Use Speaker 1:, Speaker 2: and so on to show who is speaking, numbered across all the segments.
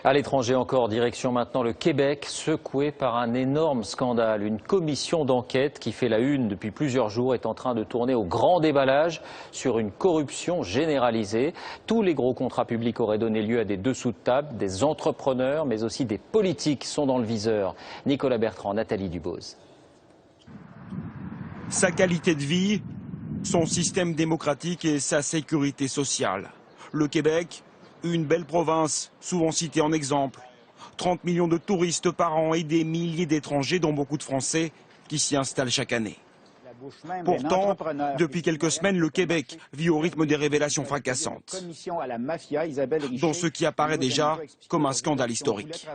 Speaker 1: À l'étranger encore, direction maintenant le Québec, secoué par un énorme scandale. Une commission d'enquête qui fait la une depuis plusieurs jours est en train de tourner au grand déballage sur une corruption généralisée. Tous les gros contrats publics auraient donné lieu à des dessous de table, des entrepreneurs, mais aussi des politiques sont dans le viseur. Nicolas Bertrand, Nathalie Dubose.
Speaker 2: Sa qualité de vie, son système démocratique et sa sécurité sociale. Le Québec, une belle province, souvent citée en exemple. 30 millions de touristes par an et des milliers d'étrangers, dont beaucoup de Français, qui s'y installent chaque année. Pourtant, depuis quelques semaines, le Québec vit au rythme des révélations fracassantes, dont ce qui apparaît déjà comme un scandale historique.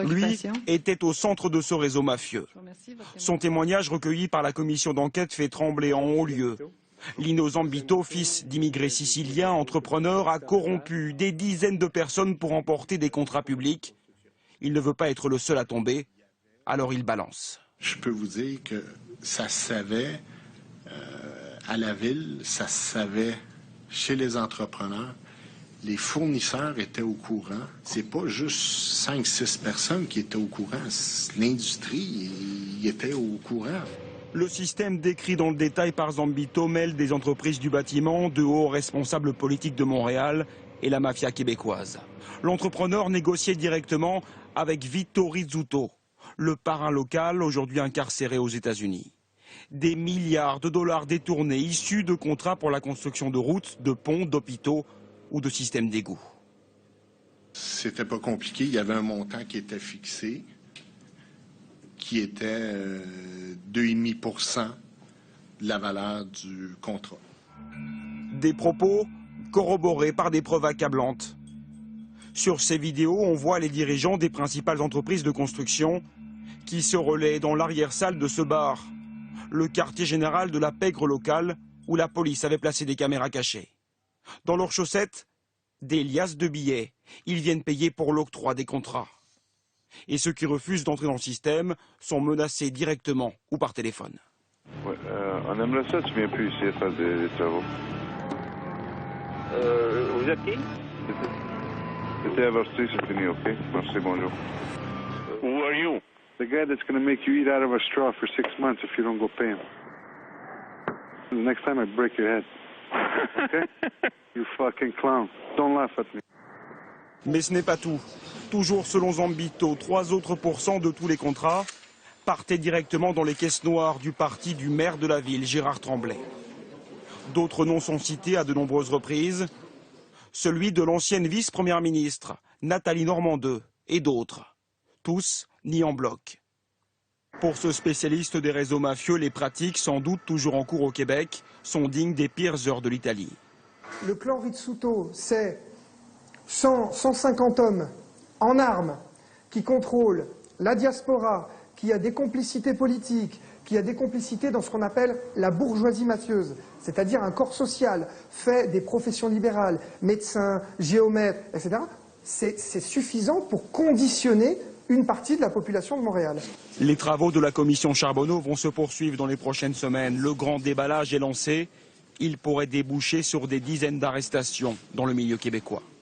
Speaker 2: Lui était au centre de ce réseau mafieux. Son témoignage recueilli par la commission d'enquête fait trembler en haut lieu. Lino Zambito, fils d'immigrés siciliens, entrepreneur, a corrompu des dizaines de personnes pour emporter des contrats publics. Il ne veut pas être le seul à tomber, alors il balance.
Speaker 3: Je peux vous dire que ça se savait à la ville, ça se savait chez les entrepreneurs. Les fournisseurs étaient au courant. C'est pas juste 5-6 personnes qui étaient au courant. L'industrie était au courant.
Speaker 2: Le système décrit dans le détail par Zambito mêle des entreprises du bâtiment, de hauts responsables politiques de Montréal et la mafia québécoise. L'entrepreneur négociait directement avec Vito Rizzuto, le parrain local aujourd'hui incarcéré aux États-Unis. Des milliards de dollars détournés issus de contrats pour la construction de routes, de ponts, d'hôpitaux ou de systèmes d'égouts.
Speaker 3: C'était pas compliqué. Il y avait un montant qui était fixé, qui était 2,5% de la valeur du contrat.
Speaker 2: Des propos corroborés par des preuves accablantes. Sur ces vidéos, on voit les dirigeants des principales entreprises de construction qui se relaient dans l'arrière-salle de ce bar, le quartier général de la pègre locale où la police avait placé des caméras cachées. Dans leurs chaussettes, des liasses de billets. Ils viennent payer pour l'octroi des contrats. Et ceux qui refusent d'entrer dans le système sont menacés directement ou par téléphone.
Speaker 4: Ouais, on aimerait ça, tu viens plus ici faire des travaux.
Speaker 5: Vous êtes qui?
Speaker 4: C'était averti, c'est fini, ok? Merci, bonjour.
Speaker 5: Who are you?
Speaker 4: The guy that's going to make you eat out of a straw for 6 months if you don't go pay him. The next time I break your head. Okay? You fucking clown. Don't laugh at me.
Speaker 2: Mais ce n'est pas tout. Toujours selon Zambito, 3 autres % de tous les contrats partaient directement dans les caisses noires du parti du maire de la ville, Gérard Tremblay. D'autres noms sont cités à de nombreuses reprises. Celui de l'ancienne vice-première ministre, Nathalie Normandeux, et d'autres. Tous mis en bloc. Pour ce spécialiste des réseaux mafieux, les pratiques, sans doute toujours en cours au Québec, sont dignes des pires heures de l'Italie.
Speaker 6: Le clan Rizzuto, c'est 150 hommes en armes qui contrôlent la diaspora, qui a des complicités politiques, qui a des complicités dans ce qu'on appelle la bourgeoisie mafieuse, c'est-à-dire un corps social fait des professions libérales, médecins, géomètres, etc. C'est suffisant pour conditionner une partie de la population de Montréal.
Speaker 2: Les travaux de la commission Charbonneau vont se poursuivre dans les prochaines semaines. Le grand déballage est lancé. Il pourrait déboucher sur des dizaines d'arrestations dans le milieu québécois.